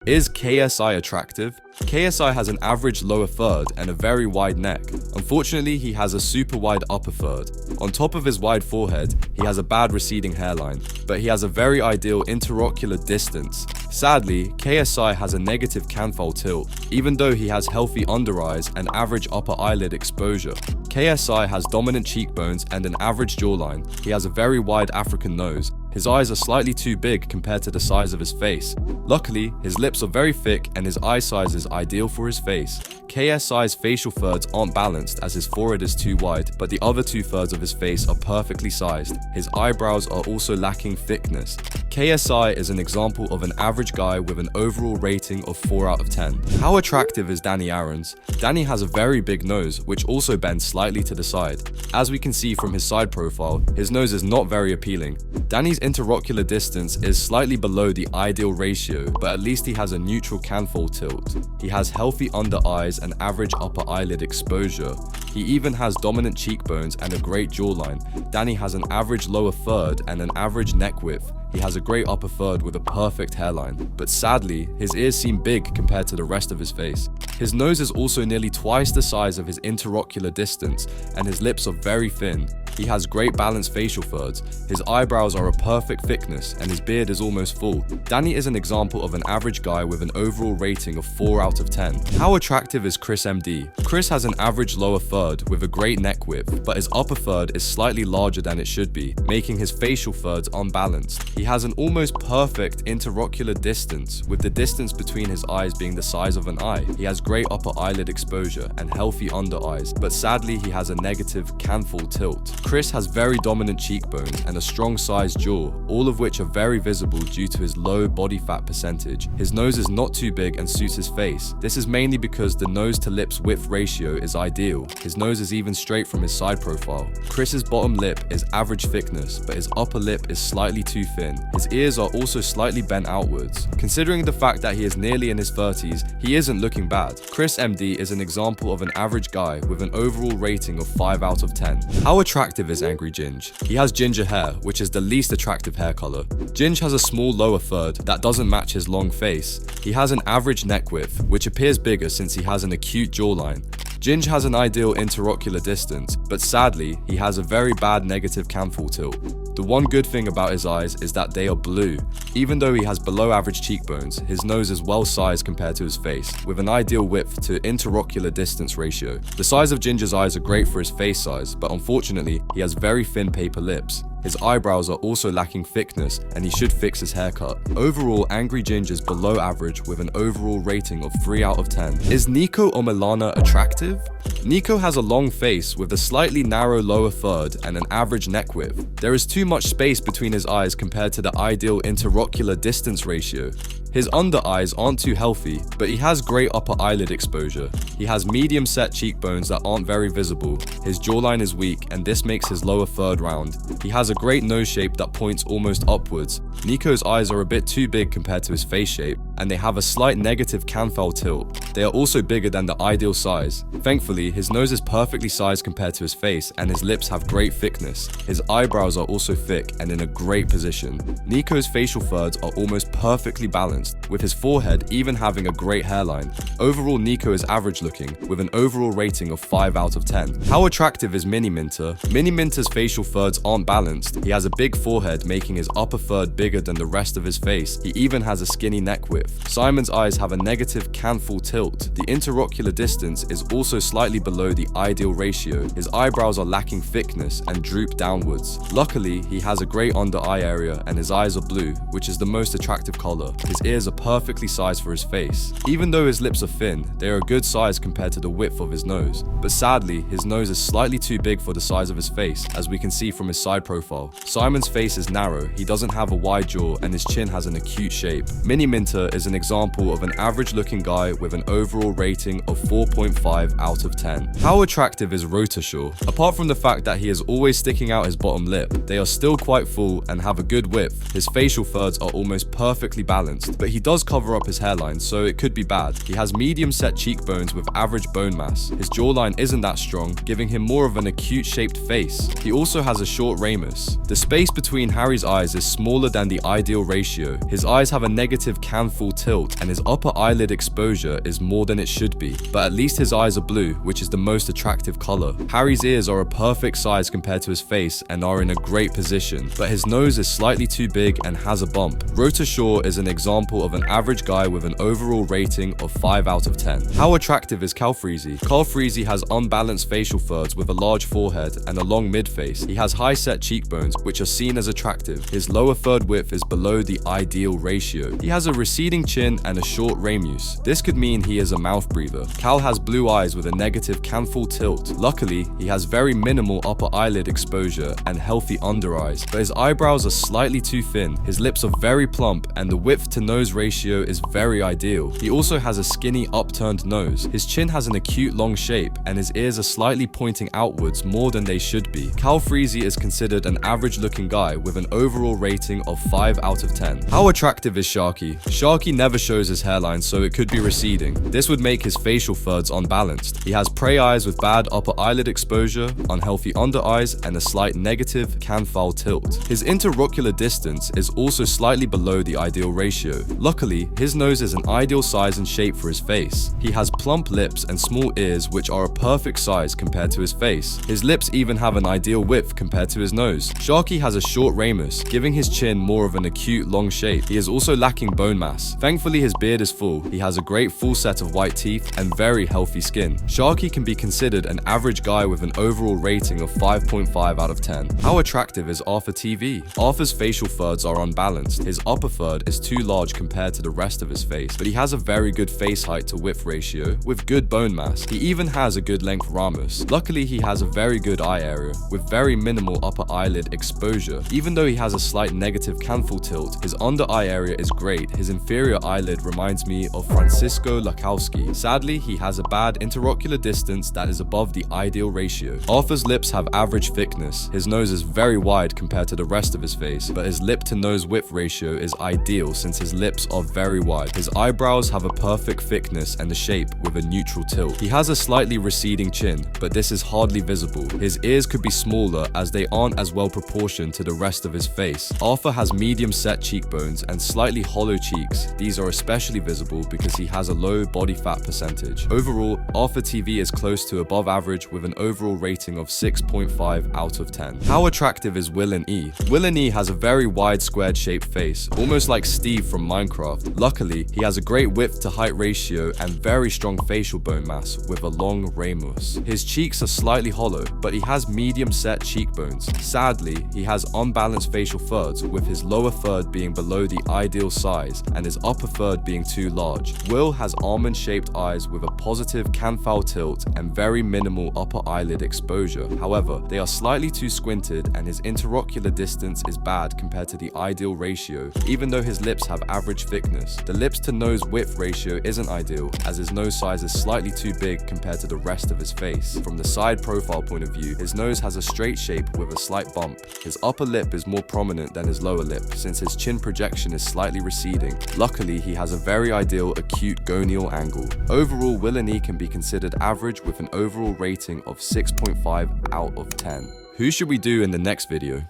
Is KSI attractive? KSI has an average lower third and a very wide neck. Unfortunately, he has a super wide upper third. On top of his wide forehead, he has a bad receding hairline, but he has a very ideal interocular distance. Sadly, KSI has a negative canthal tilt, even though he has healthy under eyes and average upper eyelid exposure. KSI has dominant cheekbones and an average jawline. He has a very wide African nose. His eyes are slightly too big compared to the size of his face. Luckily, his lips are very thick and his eye size is ideal for his face. KSI's facial thirds aren't balanced as his forehead is too wide, but the other 2/3 of his face are perfectly sized. His eyebrows are also lacking thickness. KSI is an example of an average guy with an overall rating of 4 out of 10. How attractive is Danny Aaron's? Danny has a very big nose, which also bends slightly to the side. As we can see from his side profile, his nose is not very appealing. Danny's interocular distance is slightly below the ideal ratio, but at least he has a neutral canthal tilt. He has healthy under eyes and average upper eyelid exposure. He even has dominant cheekbones and a great jawline. Danny has an average lower third and an average neck width. He has a great upper third with a perfect hairline, but sadly, his ears seem big compared to the rest of his face. His nose is also nearly twice the size of his interocular distance, and his lips are very thin. He has great balanced facial thirds. His eyebrows are a perfect thickness, and his beard is almost full. Danny is an example of an average guy with an overall rating of 4 out of 10. How attractive is ChrisMD? Chris has an average lower third with a great neck width, but his upper third is slightly larger than it should be, making his facial thirds unbalanced. He has an almost perfect interocular distance, with the distance between his eyes being the size of an eye. He has great upper eyelid exposure and healthy under eyes, but sadly he has a negative canthal tilt. Chris has very dominant cheekbones and a strong sized jaw, all of which are very visible due to his low body fat percentage. His nose is not too big and suits his face. This is mainly because the nose to lips width ratio is ideal. His nose is even straight from his side profile. Chris's bottom lip is average thickness, but his upper lip is slightly too thin. His ears are also slightly bent outwards. Considering the fact that he is nearly in his 30s, he isn't looking bad. ChrisMD is an example of an average guy with an overall rating of 5 out of 10. How attractive is Angry Ginge? He has ginger hair, which is the least attractive hair color. Ginge has a small lower third that doesn't match his long face. He has an average neck width, which appears bigger since he has an acute jawline. Ginge has an ideal interocular distance, but sadly, he has a very bad negative canthal tilt. The one good thing about his eyes is that they are blue. Even though he has below average cheekbones, his nose is well sized compared to his face, with an ideal width to interocular distance ratio. The size of Ginger's eyes are great for his face size, but unfortunately, he has very thin paper lips. His eyebrows are also lacking thickness, and he should fix his haircut. Overall, Angry Ginge is below average with an overall rating of 3 out of 10. Is Niko Omilana attractive? Niko has a long face with a slightly narrow lower third and an average neck width. There is too much space between his eyes compared to the ideal interocular distance ratio. His under eyes aren't too healthy, but he has great upper eyelid exposure. He has medium set cheekbones that aren't very visible. His jawline is weak, and this makes his lower third round. He has a great nose shape that points almost upwards. Niko's eyes are a bit too big compared to his face shape, and they have a slight negative canthal tilt. They are also bigger than the ideal size. Thankfully, his nose is perfectly sized compared to his face, and his lips have great thickness. His eyebrows are also thick and in a great position. Niko's facial thirds are almost perfectly balanced, with his forehead even having a great hairline. Overall, Niko is average looking, with an overall rating of 5 out of 10. How attractive is Miniminter? Miniminter's facial thirds aren't balanced. He has a big forehead, making his upper third bigger than the rest of his face. He even has a skinny neck width. Simon's eyes have a negative canthal tilt. The interocular distance is also slightly below the ideal ratio. His eyebrows are lacking thickness and droop downwards. Luckily, he has a great under eye area, and his eyes are blue, which is the most attractive color. His ears are perfectly sized for his face. Even though his lips are thin, they are a good size compared to the width of his nose. But sadly, his nose is slightly too big for the size of his face, as we can see from his side profile. Simon's face is narrow, he doesn't have a wide jaw, and his chin has an acute shape. Miniminter is an example of an average looking guy with an overall rating of 4.5 out of 10. How attractive is Wroetoshaw? Apart from the fact that he is always sticking out his bottom lip, they are still quite full and have a good width. His facial thirds are almost perfectly balanced, but he does cover up his hairline, so it could be bad. He has medium set cheekbones with average bone mass. His jawline isn't that strong, giving him more of an acute shaped face. He also has a short ramus. The space between Harry's eyes is smaller than the ideal ratio. His eyes have a negative canthal full tilt, and his upper eyelid exposure is more than it should be, but at least his eyes are blue, which is the most attractive color. Harry's ears are a perfect size compared to his face and are in a great position, but his nose is slightly too big and has a bump. Wroetoshaw is an example of an average guy with an overall rating of 5 out of 10. How attractive is Calfreezy? Calfreezy has unbalanced facial thirds with a large forehead and a long mid-face. He has high set cheekbones, which are seen as attractive. His lower third width is below the ideal ratio. He has a receding chin and a short ramus. This could mean he is a mouth breather. Cal has blue eyes with a negative canthal tilt. Luckily, he has very minimal upper eyelid exposure and healthy under eyes, but his eyebrows are slightly too thin. His lips are very plump and the width to nose ratio is very ideal. He also has a skinny upturned nose. His chin has an acute long shape and his ears are slightly pointing outwards more than they should be. Calfreezy is considered an average looking guy with an overall rating of 5 out of 10. How attractive is Sharky? Sharky never shows his hairline, so it could be receding. This would make his facial thirds unbalanced. He has prey eyes with bad upper eyelid exposure, unhealthy under eyes, and a slight negative canthal tilt. His interocular distance is also slightly below the ideal ratio. Luckily, his nose is an ideal size and shape for his face. He has plump lips and small ears, which are a perfect size compared to his face. His lips even have an ideal width compared to his nose. Sharky has a short ramus, giving his chin more of an acute long shape. He is also lacking bone mass. Thankfully, his beard is full. He has a great full set of white teeth and very healthy skin. Sharky can be considered an average guy with an overall rating of 5.5 out of 10. How attractive is ArthurTV? Arthur's facial thirds are unbalanced. His upper third is too large compared to the rest of his face, but he has a very good face height to width ratio with good bone mass. He even has a good length ramus. Luckily, he has a very good eye area with very minimal upper eyelid exposure. Even though he has a slight negative canthal tilt, his under eye area is great. His inferior eyelid reminds me of Francisco Lakowski. Sadly, he has a bad interocular distance that is above the ideal ratio. Arthur's lips have average thickness. His nose is very wide compared to the rest of his face, but his lip to nose width ratio is ideal since his lips are very wide. His eyebrows have a perfect thickness and a shape with a neutral tilt. He has a slightly receding chin, but this is hardly visible. His ears could be smaller as they aren't as well proportioned to the rest of his face. Arthur has medium set cheekbones and slightly hollow cheeks. These are especially visible because he has a low body fat percentage. Overall, ArthurTV is close to above average with an overall rating of 6.5 out of 10. How attractive is WillNE? WillNE has a very wide squared shaped face, almost like Steve from Minecraft. Luckily, he has a great width to height ratio and very strong facial bone mass with a long ramus. His cheeks are slightly hollow, but he has medium set cheekbones. Sadly, he has unbalanced facial thirds, with his lower third being below the ideal size and his upper third being too large. Will has almond shaped eyes with a positive canthal tilt and very minimal upper eyelid exposure. However, they are slightly too squinted and his interocular distance is bad compared to the ideal ratio, even though his lips have average thickness. The lips to nose width ratio isn't ideal as his nose size is slightly too big compared to the rest of his face. From the side profile point of view, his nose has a straight shape with a slight bump. His upper lip is more prominent than his lower lip since his chin projection is slightly receding. Luckily, he has a very ideal acute gonial angle. Overall, WillNE can be considered average with an overall rating of 6.5 out of 10. Who should we do in the next video?